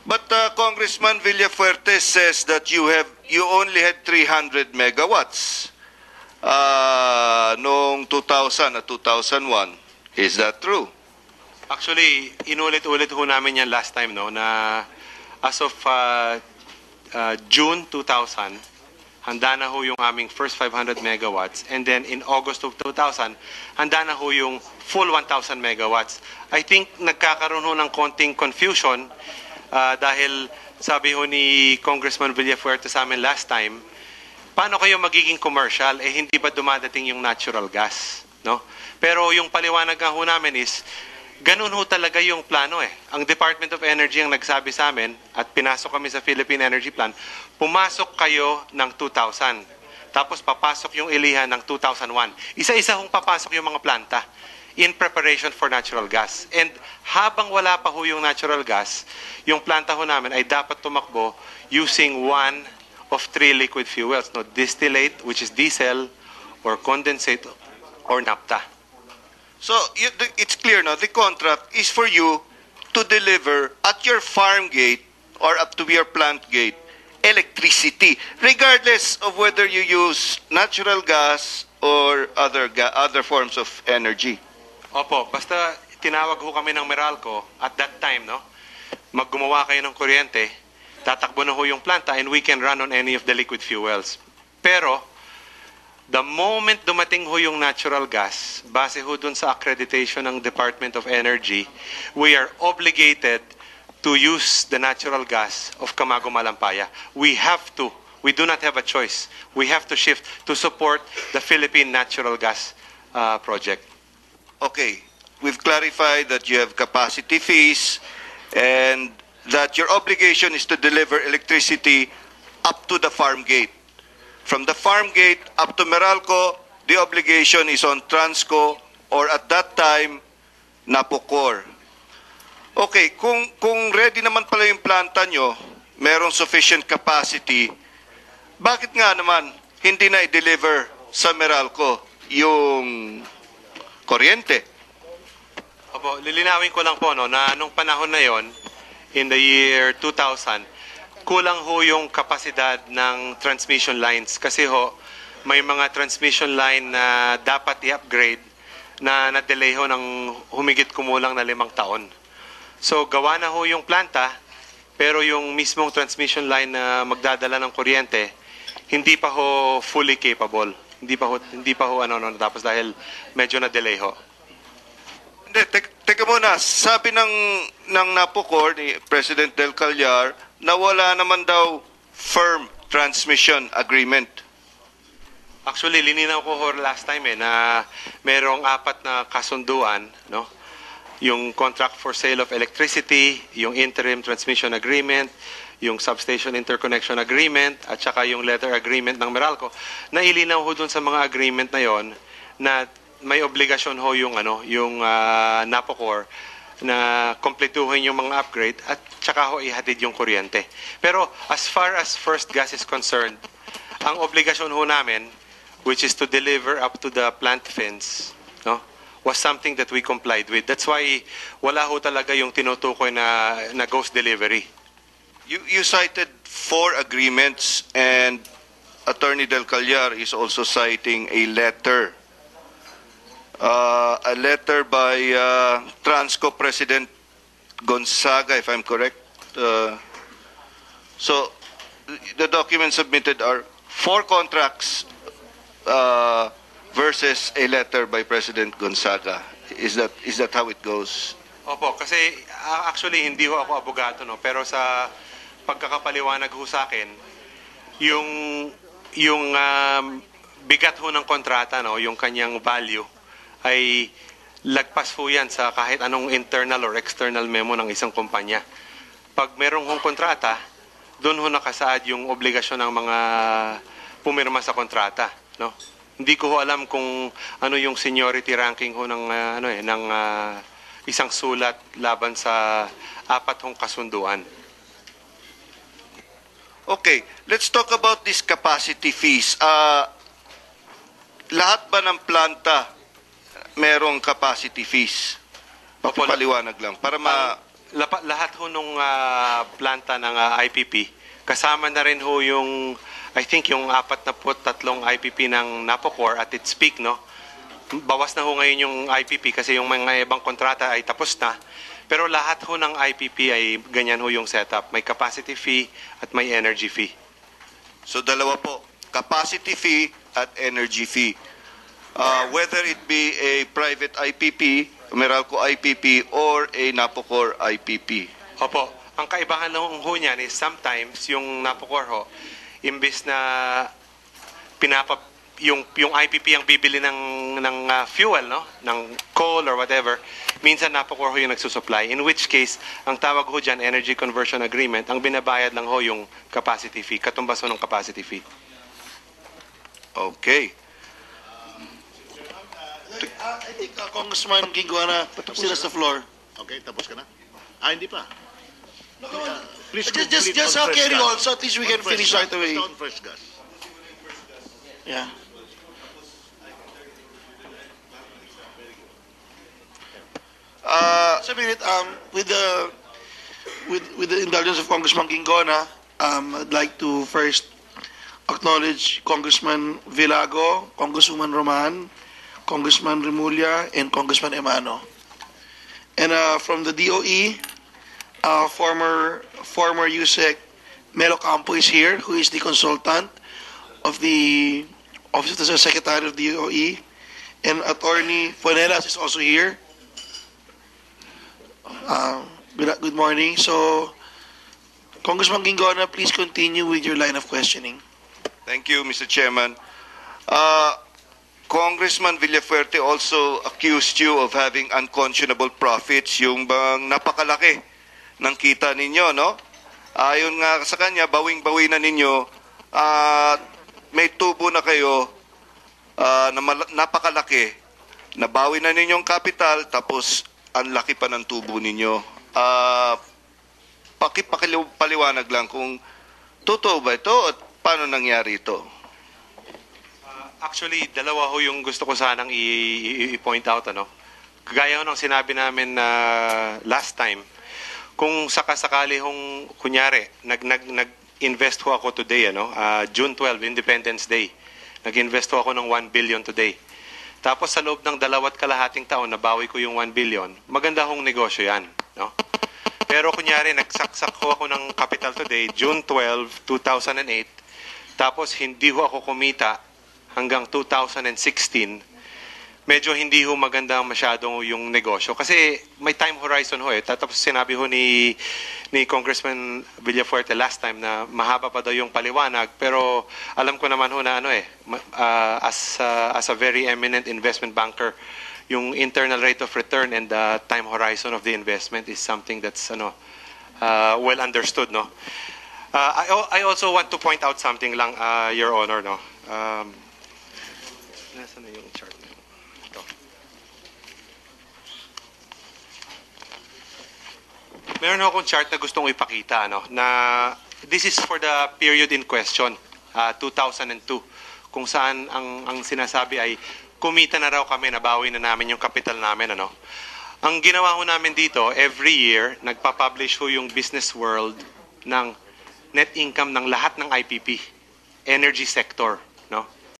But Congressman Villafuerte says that you only had 300 megawatts noong 2000 at 2001. Is that true? Actually, inulit-ulit ho namin yan last time, no, na as of June 2000, handa na ho yung aming first 500 megawatts. And then in August of 2000, handa na ho yung full 1,000 megawatts. I think nagkakaroon ho ng konting confusion dahil sabi ho ni Congressman Villafuerte sa amin last time, paano kayo magiging commercial? Eh hindi ba dumadating yung natural gas? No? Pero yung paliwanag nga ho namin is, ganun ho talaga yung plano eh. Ang Department of Energy ang nagsabi sa amin at pinasok kami sa Philippine Energy Plan, pumasok kayo ng 2000. Tapos papasok yung ilihan ng 2001. Isa-isa hong papasok yung mga planta in preparation for natural gas. And habang wala pa ho yung natural gas, yung planta ho namin ay dapat tumakbo using one of three liquid fuels. No? Distillate, which is diesel, or condensate, or naphtha. So it's clear now, the contract is for you to deliver at your farm gate or up to your plant gate electricity, regardless of whether you use natural gas or other forms of energy. Opo, basta tinawag ho kami ng Meralco at that time, no? Maggumawa kayo ng kuryente, tatakbo na ho yung planta and we can run on any of the liquid fuels. Pero the moment dumating ho yung natural gas, base ho dun sa accreditation ng Department of Energy, we are obligated to use the natural gas of Camago Malampaya. We have to. We do not have a choice. We have to shift to support the Philippine Natural Gas Project. Okay, we've clarified that you have capacity fees and that your obligation is to deliver electricity up to the farm gate. From the farm gate up to Meralco, the obligation is on Transco or at that time, Napocor. Okay, kung ready naman pala yung planta nyo, merong sufficient capacity, bakit nga naman hindi na i-deliver sa Meralco yung kuryente? Opo, lilinawin ko lang po no, na nung panahon na yon, in the year 2000, kulang ho yung kapasidad ng transmission lines. Kasi ho, may mga transmission line na dapat i-upgrade na na-delay ho ng humigit kumulang na 5 taon. So, gawa na ho yung planta, pero yung mismong transmission line na magdadala ng kuryente, hindi pa ho fully capable. Hindi pa ho tapos dahil medyo na-delay ho. Hindi, teka muna, sabi ng Napocor ni President Del Callar na wala naman daw firm transmission agreement. Actually, lininaw ko ho last time na merong 4 na kasunduan, no? Yung contract for sale of electricity, yung interim transmission agreement, yung substation interconnection agreement, at saka yung letter agreement ng Meralco, na ilinaw ho dun sa mga agreement na yon na may obligasyon ho yung Napocor na kompletuhin yung mga upgrade at saka ho ihatid yung kuryente. Pero as far as first gas is concerned, ang obligasyon ho namin, which is to deliver up to the plant fence, no, was something that we complied with. That's why wala ho talaga yung tinutukoy na ghost delivery. You cited 4 agreements and Attorney Del Callar is also citing a letter by Transco President Gonzaga, if I'm correct. So the documents submitted are 4 contracts versus a letter by President Gonzaga. Is that how it goes? Opo, kasi actually hindi ho ako abogado, no, pero sa pagkakapaliwanag ho sa akin, yung bigat ho ng kontrata, no, yung kanyang value ay lagpas ho yan sa kahit anong internal or external memo ng isang kumpanya. Pag merong hong kontrata, doon ho nakasaad yung obligasyon ng mga pumirma sa kontrata, no? Hindi ko ho alam kung ano yung seniority ranking ho ng isang sulat laban sa 4 hong kasunduan. Okay, let's talk about these capacity fees. Lahat ba ng planta merong capacity fees? Papaliwanag lang para lahat ho nung planta ng IPP, kasama na rin ho yung, I think yung 43 IPP ng Napocor at its peak, no? Bawas na ho ngayon yung IPP kasi yung mga ibang kontrata ay tapos na. Pero lahat ho ng IPP ay ganyan ho yung setup. May capacity fee at may energy fee. So dalawa po, capacity fee at energy fee. Whether it be a private IPP, Meralco IPP, or a Napocor IPP. Opo, ang kaibahan lang ho niyan is sometimes yung Napocor ho, imbis na yung IPP ang bibili ng fuel, no? Ng coal or whatever, minsan Napocor ho yung nagsusupply. In which case, ang tawag ho dyan, energy conversion agreement, ang binabayad lang ho yung capacity fee, katumbas ho ng capacity fee. Okay. I think Congressman Ginguana still has the floor. Okay, tapos ka na? Hindi pa. Please Just complete on fresh carry gas. on so at least we can On fresh finish gas. right away. Basta on fresh gas. Yeah. Just a minute. With the indulgence of Congressman Ginguana, I'd like to first acknowledge Congressman Villago, Congresswoman Roman, Congressman Remulla, and Congressman Emano. And from the DOE, former USEC Melo Campo is here, who is the consultant of the Office of the Secretary of the DOE, and Attorney Fuenelas is also here. Good morning. So, Congressman Ginguana, please continue with your line of questioning. Thank you, Mr. Chairman. Congressman Villafuerte also accused you of having unconscionable profits, yung bang napakalaki ng kita ninyo, no? Ayon nga sa kanya, bawing-bawi na ninyo, may tubo na kayo na napakalaki, nabawi na ninyong capital, tapos ang laki pa ng tubo ninyo. Pakipaliwanag lang kung totoo ba ito at paano nangyari ito? Actually, dalawa ho yung gusto ko sanang i-point out, ano? Kagaya ho ng sinabi namin last time, kung sakasakali hong, kunyari, nag-invest ho ako today, ano? June 12, Independence Day. Nag-invest ho ako ng 1 billion today. Tapos sa loob ng 2.5 taon, nabawi ko yung 1 billion. Maganda hong negosyo yan, no? Pero kunyari, nagsaksak ho ako ng capital today, June 12, 2008, tapos hindi ho ako kumita hanggang 2016, medyo hindi ho maganda masyadong yung negosyo. Kasi may time horizon ho eh. Tapos sinabi ho ni Congressman Villafuerte last time na mahaba pa daw yung paliwanag. Pero alam ko naman ho na ano eh, as a very eminent investment banker, yung internal rate of return and the time horizon of the investment is something that's well understood, no? I also want to point out something lang, Your Honor, no? Nasaan na yung chart na yun? Ito. Meron akong chart na gustong ipakita, ano, na this is for the period in question, 2002, kung saan ang sinasabi ay kumita na raw kami, nabawi na namin yung capital namin, ano. Ang ginawa ko namin dito, every year, nagpa-publish ho yung Business World ng net income ng lahat ng IPP, energy sector, no?